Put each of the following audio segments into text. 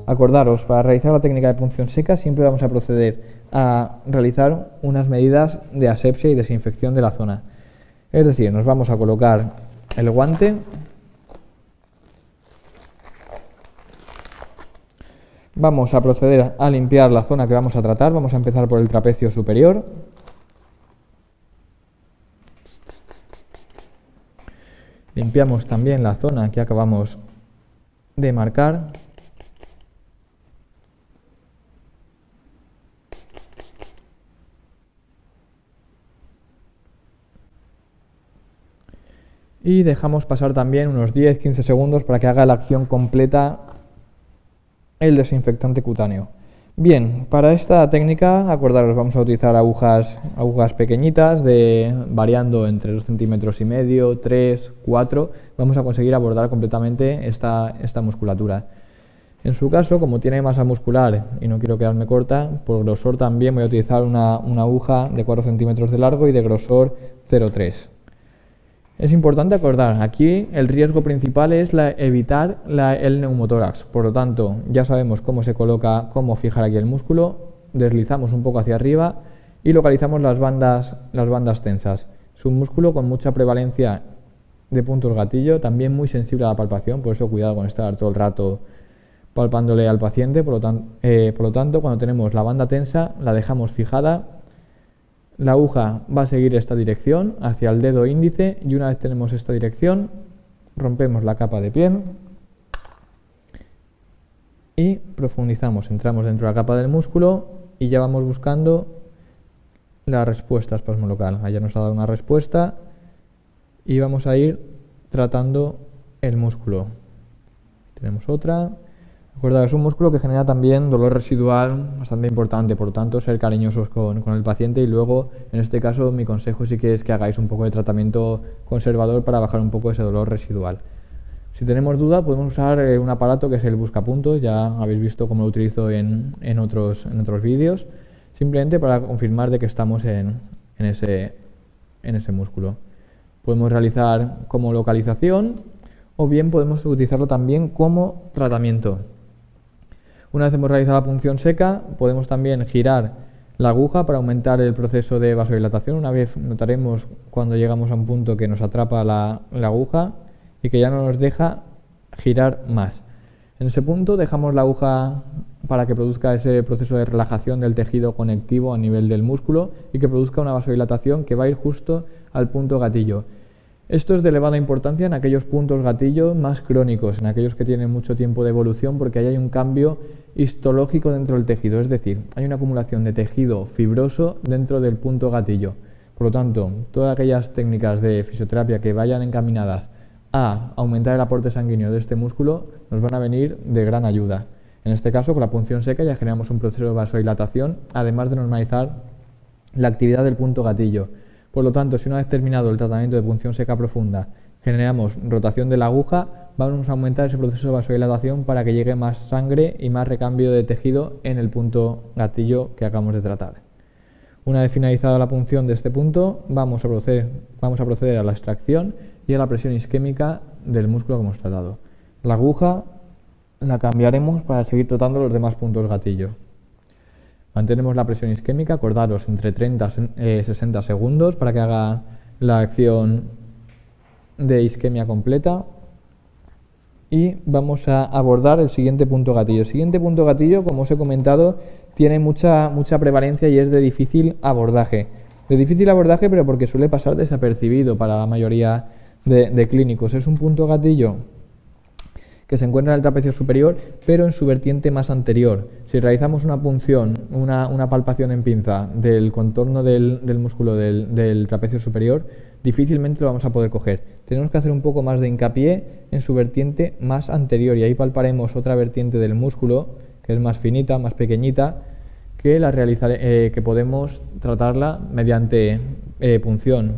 Acordaros, para realizar la técnica de punción seca siempre vamos a proceder a realizar unas medidas de asepsia y desinfección de la zona. Es decir, nos vamos a colocar el guante, vamos a proceder a limpiar la zona que vamos a tratar, vamos a empezar por el trapecio superior. Limpiamos también la zona que acabamos de marcar. Y dejamos pasar también unos 10-15 segundos para que haga la acción completa el desinfectante cutáneo. Bien, para esta técnica, acordaros, vamos a utilizar agujas pequeñitas, variando entre 2,5 centímetros, 3, 4. Vamos a conseguir abordar completamente esta musculatura. En su caso, como tiene masa muscular y no quiero quedarme corta, por grosor también voy a utilizar una aguja de 4 centímetros de largo y de grosor 0,3. Es importante acordar, aquí el riesgo principal es evitar el neumotórax, por lo tanto ya sabemos cómo se coloca, cómo fijar aquí el músculo, deslizamos un poco hacia arriba y localizamos las bandas tensas. Es un músculo con mucha prevalencia de puntos gatillo, también muy sensible a la palpación, por eso cuidado con estar todo el rato palpándole al paciente, por lo tanto cuando tenemos la banda tensa la dejamos fijada. La aguja va a seguir esta dirección hacia el dedo índice y una vez tenemos esta dirección, rompemos la capa de piel y profundizamos. Entramos dentro de la capa del músculo y ya vamos buscando la respuesta espasmolocal. Allá nos ha dado una respuesta y vamos a ir tratando el músculo. Tenemos otra. Recuerda, es un músculo que genera también dolor residual bastante importante, por lo tanto ser cariñosos con el paciente y luego, en este caso, mi consejo sí que es que hagáis un poco de tratamiento conservador para bajar un poco ese dolor residual. Si tenemos duda podemos usar un aparato que es el buscapuntos, ya habéis visto cómo lo utilizo en otros vídeos, simplemente para confirmar de que estamos en ese músculo. Podemos realizar como localización o bien podemos utilizarlo también como tratamiento. Una vez hemos realizado la punción seca, podemos también girar la aguja para aumentar el proceso de vasodilatación. Una vez notaremos cuando llegamos a un punto que nos atrapa la aguja y que ya no nos deja girar más. En ese punto dejamos la aguja para que produzca ese proceso de relajación del tejido conectivo a nivel del músculo y que produzca una vasodilatación que va a ir justo al punto gatillo. Esto es de elevada importancia en aquellos puntos gatillo más crónicos, en aquellos que tienen mucho tiempo de evolución, porque ahí hay un cambio histológico dentro del tejido, es decir, hay una acumulación de tejido fibroso dentro del punto gatillo. Por lo tanto, todas aquellas técnicas de fisioterapia que vayan encaminadas a aumentar el aporte sanguíneo de este músculo nos van a venir de gran ayuda. En este caso, con la punción seca ya generamos un proceso de vasodilatación, además de normalizar la actividad del punto gatillo. Por lo tanto, si una vez terminado el tratamiento de punción seca profunda generamos rotación de la aguja, vamos a aumentar ese proceso de vasodilatación para que llegue más sangre y más recambio de tejido en el punto gatillo que acabamos de tratar. Una vez finalizada la punción de este punto, vamos a proceder a la extracción y a la presión isquémica del músculo que hemos tratado. La aguja la cambiaremos para seguir tratando los demás puntos gatillo. Mantenemos la presión isquémica, acordaros, entre 30 y 60 segundos para que haga la acción de isquemia completa. Y vamos a abordar el siguiente punto gatillo. El siguiente punto gatillo, como os he comentado, tiene mucha prevalencia y es de difícil abordaje. De difícil abordaje, pero porque suele pasar desapercibido para la mayoría de clínicos. Es un punto gatillo que se encuentra en el trapecio superior, pero en su vertiente más anterior. Si realizamos una punción, una palpación en pinza del contorno del músculo del trapecio superior, difícilmente lo vamos a poder coger. Tenemos que hacer un poco más de hincapié en su vertiente más anterior y ahí palparemos otra vertiente del músculo, que es más finita, más pequeñita, que podemos tratarla mediante punción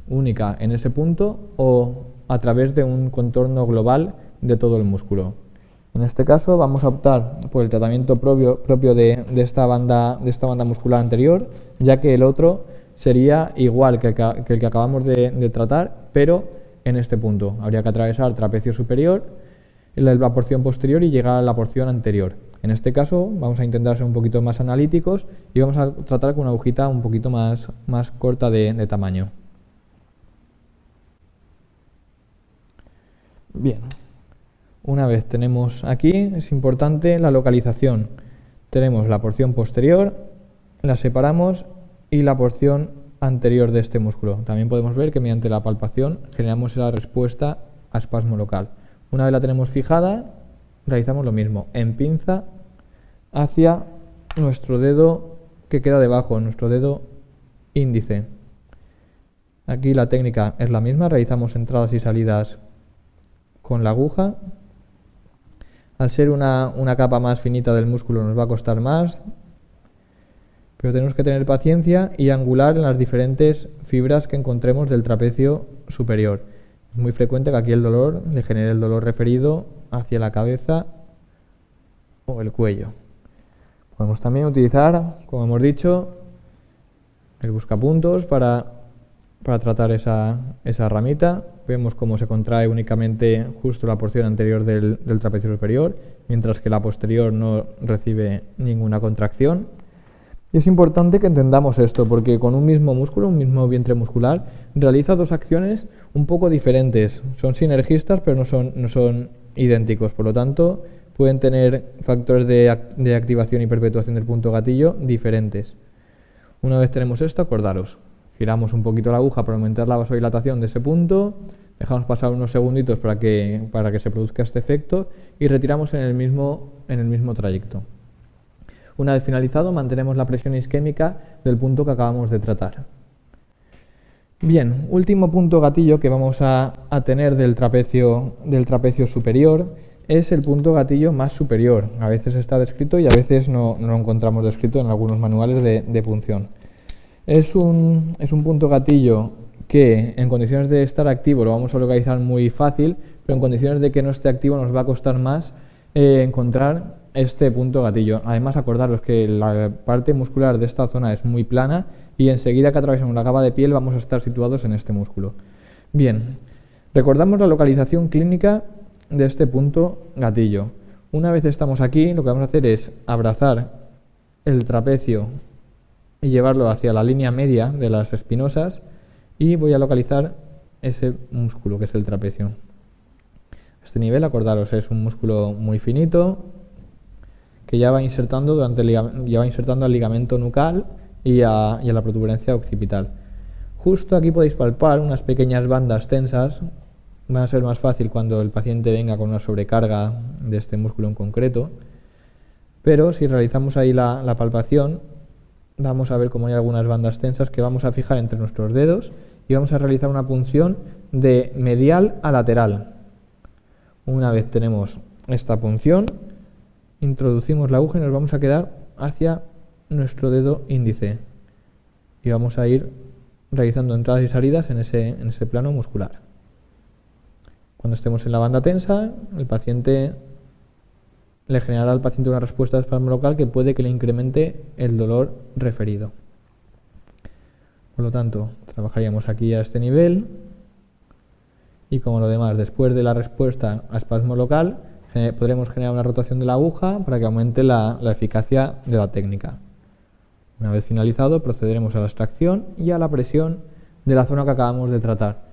única en ese punto o a través de un contorno global de todo el músculo. En este caso vamos a optar por el tratamiento propio de esta banda muscular anterior, ya que el otro sería igual que el que acabamos de tratar, pero en este punto. Habría que atravesar trapecio superior la porción posterior y llegar a la porción anterior. En este caso vamos a intentar ser un poquito más analíticos y vamos a tratar con una agujita un poquito más corta de tamaño. Bien, una vez tenemos aquí, es importante la localización. Tenemos la porción posterior, la separamos y la porción anterior de este músculo. También podemos ver que mediante la palpación generamos la respuesta a espasmo local. Una vez la tenemos fijada, realizamos lo mismo, en pinza hacia nuestro dedo que queda debajo, nuestro dedo índice. Aquí la técnica es la misma, realizamos entradas y salidas con la aguja. Al ser una capa más finita del músculo nos va a costar más, pero tenemos que tener paciencia y angular en las diferentes fibras que encontremos del trapecio superior. Es muy frecuente que aquí el dolor le genere el dolor referido hacia la cabeza o el cuello. Podemos también utilizar, como hemos dicho, el buscapuntos para tratar esa ramita. Vemos cómo se contrae únicamente justo la porción anterior del trapecio superior, mientras que la posterior no recibe ninguna contracción. Y es importante que entendamos esto, porque con un mismo músculo, un mismo vientre muscular, realiza dos acciones un poco diferentes. Son sinergistas, pero no son idénticos. Por lo tanto, pueden tener factores de activación y perpetuación del punto gatillo diferentes. Una vez tenemos esto, acordaros, giramos un poquito la aguja para aumentar la vasodilatación de ese punto, dejamos pasar unos segunditos para que se produzca este efecto y retiramos en el mismo trayecto. Una vez finalizado, mantenemos la presión isquémica del punto que acabamos de tratar. Bien, último punto gatillo que vamos a tener del trapecio superior es el punto gatillo más superior. A veces está descrito y a veces no lo encontramos descrito en algunos manuales de punción. Es un punto gatillo que en condiciones de estar activo lo vamos a localizar muy fácil, pero en condiciones de que no esté activo nos va a costar más encontrar este punto gatillo. Además, acordaros que la parte muscular de esta zona es muy plana y enseguida que atravesamos la capa de piel vamos a estar situados en este músculo. Bien, recordamos la localización clínica de este punto gatillo. Una vez estamos aquí, lo que vamos a hacer es abrazar el trapecio y llevarlo hacia la línea media de las espinosas y voy a localizar ese músculo que es el trapecio. Este nivel, acordaros, es un músculo muy finito que ya va insertando al ligamento nucal y a la protuberancia occipital. Justo aquí podéis palpar unas pequeñas bandas tensas. Van a ser más fácil cuando el paciente venga con una sobrecarga de este músculo en concreto, pero si realizamos ahí la palpación, vamos a ver cómo hay algunas bandas tensas que vamos a fijar entre nuestros dedos y vamos a realizar una punción de medial a lateral. Una vez tenemos esta punción, introducimos la aguja y nos vamos a quedar hacia nuestro dedo índice y vamos a ir realizando entradas y salidas en ese plano muscular. Cuando estemos en la banda tensa, le generará al paciente una respuesta de espasmo local que puede que le incremente el dolor referido. Por lo tanto, trabajaríamos aquí a este nivel y como lo demás, después de la respuesta a espasmo local, podremos generar una rotación de la aguja para que aumente la eficacia de la técnica. Una vez finalizado, procederemos a la extracción y a la presión de la zona que acabamos de tratar.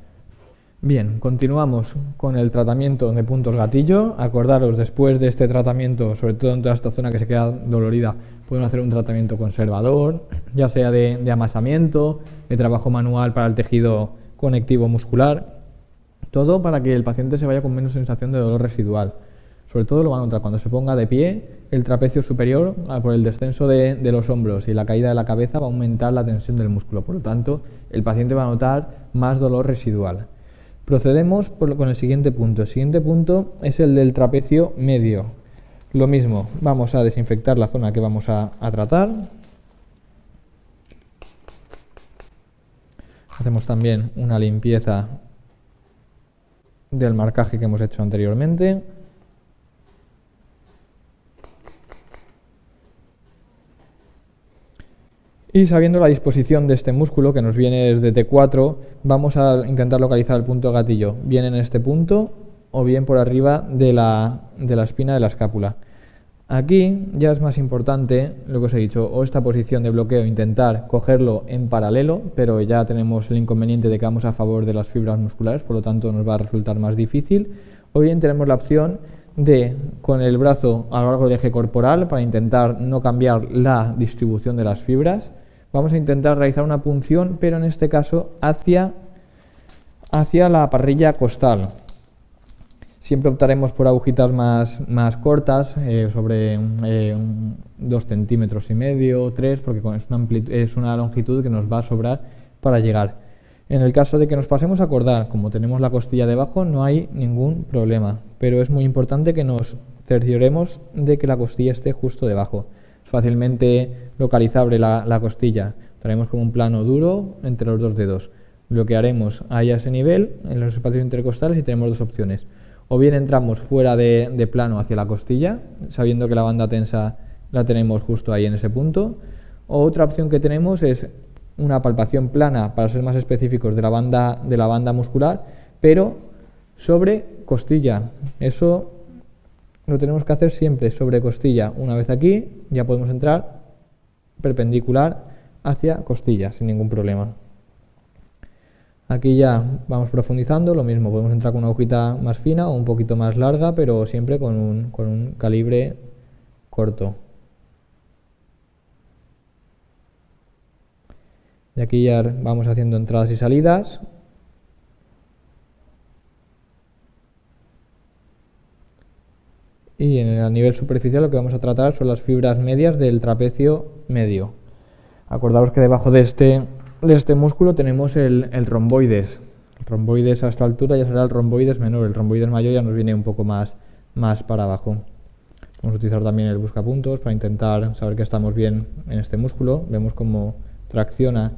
Bien, continuamos con el tratamiento de puntos gatillo. Acordaros, después de este tratamiento, sobre todo en toda esta zona que se queda dolorida, podemos hacer un tratamiento conservador, ya sea de amasamiento, de trabajo manual para el tejido conectivo muscular, todo para que el paciente se vaya con menos sensación de dolor residual. Sobre todo lo va a notar cuando se ponga de pie, el trapecio superior, por el descenso de los hombros y la caída de la cabeza, va a aumentar la tensión del músculo. Por lo tanto, el paciente va a notar más dolor residual. Procedemos con el siguiente punto. El siguiente punto es el del trapecio medio. Lo mismo, vamos a desinfectar la zona que vamos a tratar. Hacemos también una limpieza del marcaje que hemos hecho anteriormente. Y sabiendo la disposición de este músculo, que nos viene desde T4, vamos a intentar localizar el punto gatillo bien en este punto o bien por arriba de la espina de la escápula. Aquí ya es más importante lo que os he dicho, o esta posición de bloqueo, intentar cogerlo en paralelo, pero ya tenemos el inconveniente de que vamos a favor de las fibras musculares, por lo tanto nos va a resultar más difícil, o bien tenemos la opción de, con el brazo a lo largo del eje corporal, para intentar no cambiar la distribución de las fibras, vamos a intentar realizar una punción, pero en este caso hacia la parrilla costal. Siempre optaremos por agujitas más cortas, sobre 2 centímetros y medio, 3, porque es una longitud que nos va a sobrar para llegar. En el caso de que nos pasemos a cordal, como tenemos la costilla debajo, no hay ningún problema, pero es muy importante que nos cercioremos de que la costilla esté justo debajo. Es fácilmente localizable la costilla. Traemos como un plano duro entre los dos dedos. Bloquearemos ahí a ese nivel, en los espacios intercostales, y tenemos dos opciones. O bien entramos fuera de plano hacia la costilla, sabiendo que la banda tensa la tenemos justo ahí en ese punto. O otra opción que tenemos es una palpación plana, para ser más específicos, de la banda muscular, pero sobre costilla. Eso lo tenemos que hacer siempre sobre costilla. Una vez aquí, ya podemos entrar perpendicular hacia costilla, sin ningún problema. Aquí ya vamos profundizando, lo mismo, podemos entrar con una agujita más fina o un poquito más larga, pero siempre con un calibre corto. Y aquí ya vamos haciendo entradas y salidas. Y a nivel superficial lo que vamos a tratar son las fibras medias del trapecio medio. Acordaros que debajo de este músculo tenemos el romboides. El romboides a esta altura ya será el romboides menor. El romboides mayor ya nos viene un poco más para abajo. Vamos a utilizar también el buscapuntos para intentar saber que estamos bien en este músculo. Vemos cómo tracciona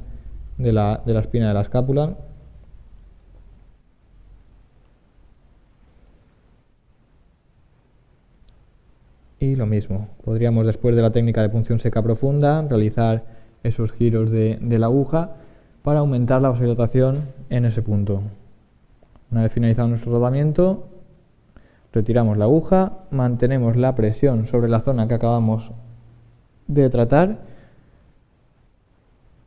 de la espina de la escápula. Y lo mismo, podríamos, después de la técnica de punción seca profunda, realizar esos giros de la aguja para aumentar la vasodilatación en ese punto. Una vez finalizado nuestro tratamiento, retiramos la aguja, mantenemos la presión sobre la zona que acabamos de tratar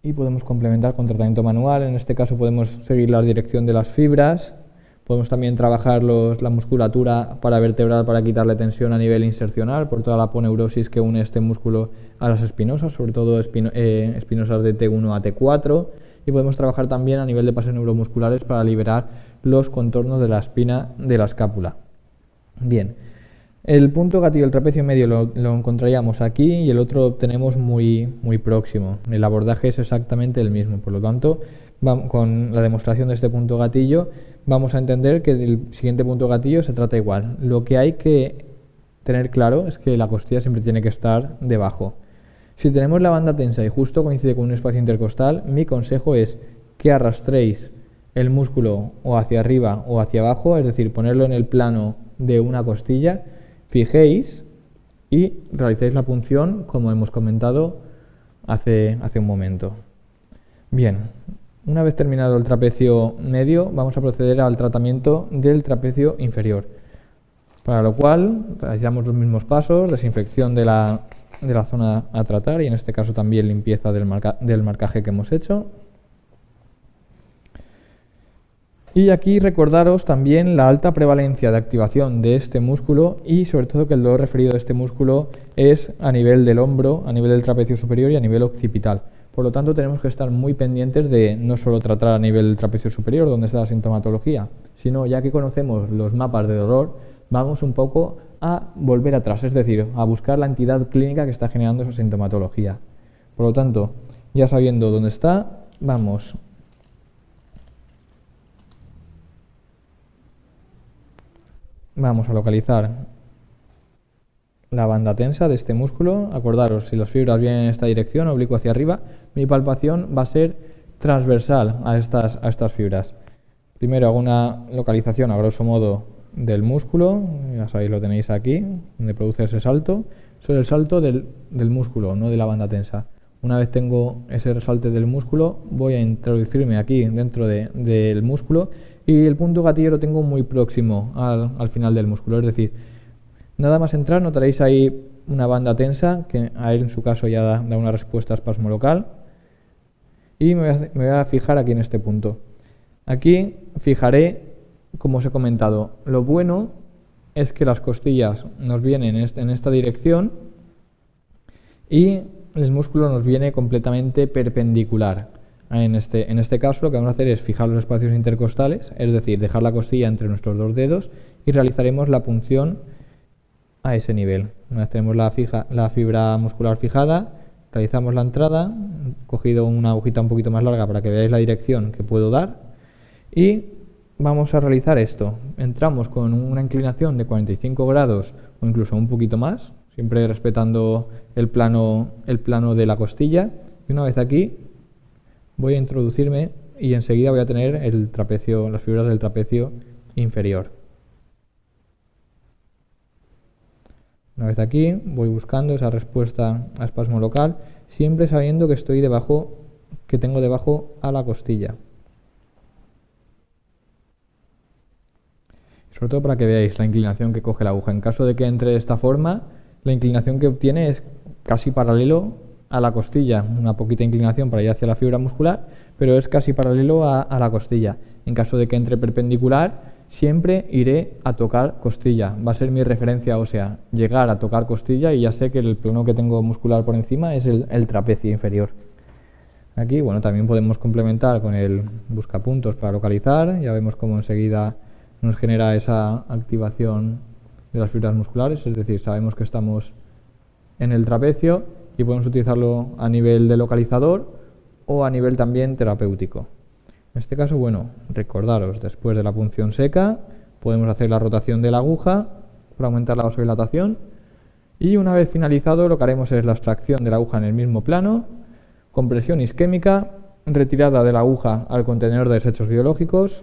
y podemos complementar con tratamiento manual. En este caso podemos seguir la dirección de las fibras. Podemos también trabajar la musculatura paravertebral para quitarle tensión a nivel insercional por toda la aponeurosis que une este músculo a las espinosas, sobre todo espinosas de T1 a T4, y podemos trabajar también a nivel de pases neuromusculares para liberar los contornos de la espina de la escápula. Bien, el punto gatillo del trapecio medio lo encontraríamos aquí y el otro lo tenemos muy próximo. El abordaje es exactamente el mismo, por lo tanto, con la demostración de este punto gatillo vamos a entender que el siguiente punto gatillo se trata igual. Lo que hay que tener claro es que la costilla siempre tiene que estar debajo. Si tenemos la banda tensa y justo coincide con un espacio intercostal, mi consejo es que arrastréis el músculo o hacia arriba o hacia abajo, es decir, ponerlo en el plano de una costilla, fijéis y realicéis la punción como hemos comentado hace un momento. Bien. Una vez terminado el trapecio medio, vamos a proceder al tratamiento del trapecio inferior, para lo cual realizamos los mismos pasos: desinfección de la zona a tratar y en este caso también limpieza del marcaje que hemos hecho. Y aquí recordaros también la alta prevalencia de activación de este músculo y sobre todo que el dolor referido de este músculo es a nivel del hombro, a nivel del trapecio superior y a nivel occipital. Por lo tanto, tenemos que estar muy pendientes de no solo tratar a nivel del trapecio superior, donde está la sintomatología, sino ya que conocemos los mapas de dolor, vamos un poco a volver atrás, es decir, a buscar la entidad clínica que está generando esa sintomatología. Por lo tanto, ya sabiendo dónde está, vamos a localizar la banda tensa de este músculo. Acordaros, si las fibras vienen en esta dirección, oblicuo hacia arriba, mi palpación va a ser transversal a estas fibras. Primero hago una localización a grosso modo del músculo, ya sabéis, lo tenéis aquí, donde produce ese salto. Eso es el salto del músculo, no de la banda tensa. Una vez tengo ese resalte del músculo, voy a introducirme aquí dentro del músculo y el punto gatillo lo tengo muy próximo al final del músculo, es decir, nada más entrar notaréis ahí una banda tensa, que a él en su caso ya da una respuesta a espasmo local, y me voy a fijar aquí en este punto. Aquí fijaré, como os he comentado, lo bueno es que las costillas nos vienen en esta dirección y el músculo nos viene completamente perpendicular. En este caso lo que vamos a hacer es fijar los espacios intercostales, es decir, dejar la costilla entre nuestros dos dedos y realizaremos la punción a ese nivel. Una vez tenemos la fibra muscular fijada, realizamos la entrada, cogido una agujita un poquito más larga para que veáis la dirección que puedo dar y vamos a realizar esto. Entramos con una inclinación de 45 grados o incluso un poquito más, siempre respetando el plano de la costilla, y una vez aquí voy a introducirme y enseguida voy a tener el trapecio, las fibras del trapecio inferior. Una vez aquí voy buscando esa respuesta a espasmo local, siempre sabiendo que tengo debajo a la costilla. Sobre todo para que veáis la inclinación que coge la aguja. En caso de que entre de esta forma, la inclinación que obtiene es casi paralelo a la costilla. Una poquita inclinación para ir hacia la fibra muscular, pero es casi paralelo a la costilla. En caso de que entre perpendicular, siempre iré a tocar costilla. Va a ser mi referencia ósea, llegar a tocar costilla, y ya sé que el plano que tengo muscular por encima es el trapecio inferior. Aquí, bueno, también podemos complementar con el buscapuntos para localizar. Ya vemos cómo enseguida nos genera esa activación de las fibras musculares, es decir, sabemos que estamos en el trapecio y podemos utilizarlo a nivel de localizador o a nivel también terapéutico. En este caso, bueno, recordaros, después de la punción seca podemos hacer la rotación de la aguja para aumentar la vasodilatación, y una vez finalizado lo que haremos es la extracción de la aguja en el mismo plano, compresión isquémica, retirada de la aguja al contenedor de desechos biológicos.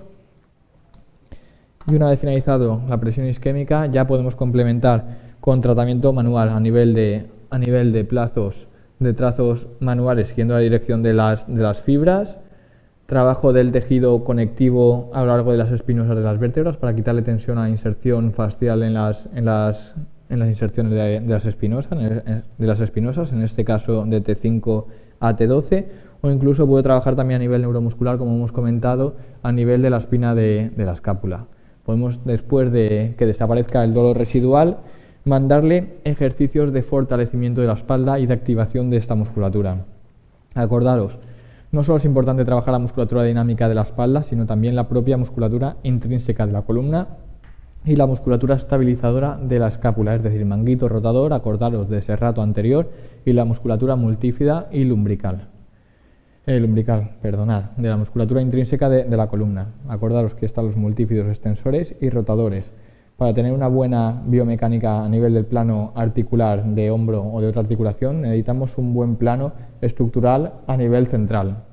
Y una vez finalizado la presión isquémica ya podemos complementar con tratamiento manual a nivel de plazos de trazos manuales siguiendo la dirección de las fibras, trabajo del tejido conectivo a lo largo de las espinosas de las vértebras para quitarle tensión a la inserción fascial en las inserciones de las espinosas, en este caso de T5 a T12, o incluso puedo trabajar también a nivel neuromuscular, como hemos comentado, a nivel de la espina de la escápula. Podemos, después de que desaparezca el dolor residual, mandarle ejercicios de fortalecimiento de la espalda y de activación de esta musculatura. Acordaros, no solo es importante trabajar la musculatura dinámica de la espalda, sino también la propia musculatura intrínseca de la columna y la musculatura estabilizadora de la escápula, es decir, manguito rotador, acordaros de ese rato anterior, y la musculatura multífida y lumbrical. De la musculatura intrínseca de la columna. Acordaros que están los multífidos extensores y rotadores. Para tener una buena biomecánica a nivel del plano articular de hombro o de otra articulación, necesitamos un buen plano estructural a nivel central.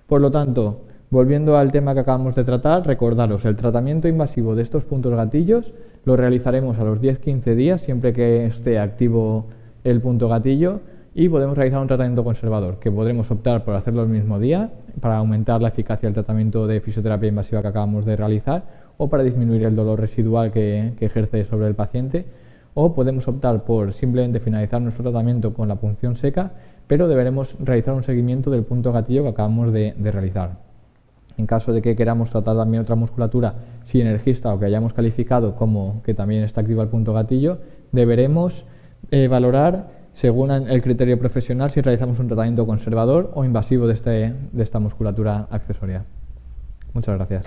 Por lo tanto, volviendo al tema que acabamos de tratar, recordaros, el tratamiento invasivo de estos puntos gatillos lo realizaremos a los 10-15 días, siempre que esté activo el punto gatillo, y podemos realizar un tratamiento conservador, que podremos optar por hacerlo el mismo día para aumentar la eficacia del tratamiento de fisioterapia invasiva que acabamos de realizar, o para disminuir el dolor residual que ejerce sobre el paciente, o podemos optar por simplemente finalizar nuestro tratamiento con la punción seca, pero deberemos realizar un seguimiento del punto gatillo que acabamos de realizar. En caso de que queramos tratar también otra musculatura sinergista o que hayamos calificado como que también está activa el punto gatillo, deberemos valorar según el criterio profesional si realizamos un tratamiento conservador o invasivo de esta musculatura accesoria. Muchas gracias.